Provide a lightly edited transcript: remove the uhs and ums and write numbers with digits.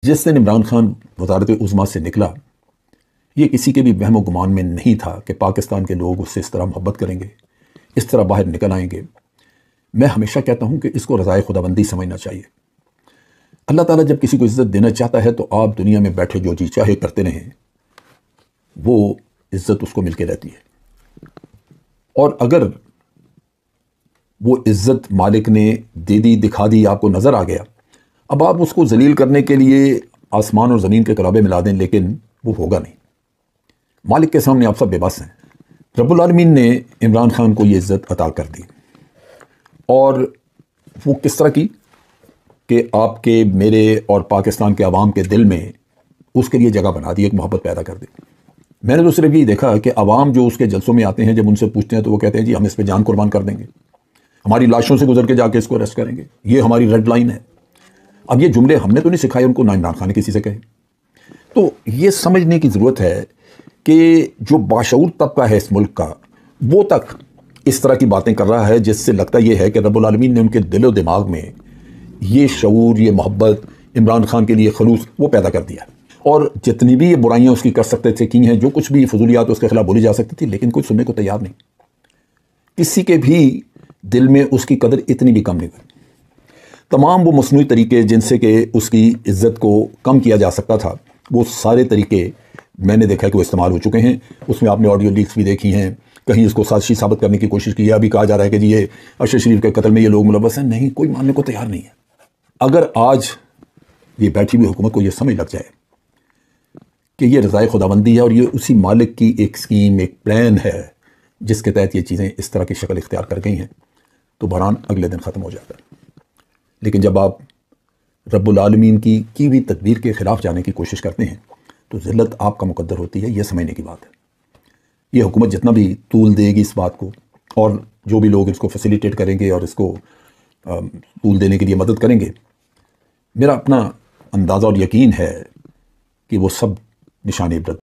جس دن عمران خان وزارت عظمیٰ سے نکلا، یہ کسی کے بھی وہم و گمان میں نہیں تھا کہ پاکستان کے لوگ اس سے اس طرح محبت کریں گے، اس طرح باہر نکل آئیں گے۔ میں ہمیشہ کہتا ہوں کہ اس کو رضائے خداوندی سمجھنا چاہیے۔ اللہ تعالیٰ جب کسی کو عزت دینا چاہتا ہے تو آپ دنیا میں بیٹھے جو جی چاہے کرتے رہیں، وہ عزت اس کو مل کے رہتی ہے۔ اور اگر وہ عزت مالک نے دے دی، دکھا دی، آپ کو نظر آ گیا، اب آپ اس کو ذلیل کرنے کے لیے آسمان اور زمین کے قلابے ملا دیں، لیکن وہ ہوگا نہیں۔ مالک کے سامنے آپ سب بے بس ہیں۔ رب العالمین نے عمران خان کو یہ عزت عطا کر دی، اور وہ کس طرح کی کہ آپ کے، میرے اور پاکستان کے عوام کے دل میں اس کے لیے جگہ بنا دی، ایک محبت پیدا کر دی۔ میں نے تو صرف یہ دیکھا کہ عوام جو اس کے جلسوں میں آتے ہیں، جب ان سے پوچھتے ہیں تو وہ کہتے ہیں جی ہم اس پہ جان قربان کر دیں گے، ہماری لاشوں سے گزر کے جا کے اس کو ارسٹ کریں گے، یہ ہماری ریڈ لائن ہے۔ اب یہ جملے ہم نے تو نہیں سکھائے ان کو، نہ عمران خان نے کسی سے کہے۔ تو یہ سمجھنے کی ضرورت ہے کہ جو باشعور طبقہ ہے اس ملک کا، وہ تک اس طرح کی باتیں کر رہا ہے، جس سے لگتا یہ ہے کہ رب العالمین نے ان کے دل و دماغ میں یہ شعور، یہ محبت، عمران خان کے لیے خلوص وہ پیدا کر دیا۔ اور جتنی بھی یہ برائیاں اس کی کر سکتے تھے کی ہیں، جو کچھ بھی فضولیات اس کے خلاف بولی جا سکتی تھی، لیکن کوئی سننے کو تیار نہیں۔ کسی کے بھی دل میں اس کی قدر اتنی بھی کم نہیں ہوئی۔ تمام وہ مصنوعی طریقے جن سے کہ اس کی عزت کو کم کیا جا سکتا تھا، وہ سارے طریقے میں نے دیکھا کہ وہ استعمال ہو چکے ہیں۔ اس میں آپ نے آڈیو لیکس بھی دیکھی ہیں، کہیں اس کو سازشی ثابت کرنے کی کوشش کی ہے۔ ابھی کہا جا رہا ہے کہ جی یہ ارشد شریف کے قتل میں یہ لوگ ملوث ہیں۔ نہیں، کوئی ماننے کو تیار نہیں ہے۔ اگر آج یہ بیٹھی ہوئی حکومت کو یہ سمجھ لگ جائے کہ یہ رضائے خداوندی ہے اور یہ اسی مالک کی ایک اسکیم، ایک پلان ہے جس کے تحت یہ چیزیں اس طرح کی شکل اختیار کر گئی ہیں، تو بحران اگلے دن ختم ہو جاتا ہے۔ لیکن جب آپ رب العالمین کی ہوئی تدبیر کے خلاف جانے کی کوشش کرتے ہیں تو ذلت آپ کا مقدر ہوتی ہے۔ یہ سمجھنے کی بات ہے۔ یہ حکومت جتنا بھی طول دے گی اس بات کو، اور جو بھی لوگ اس کو فیسیلیٹیٹ کریں گے اور اس کو طول دینے کے لیے مدد کریں گے، میرا اپنا اندازہ اور یقین ہے کہ وہ سب نشان عبرت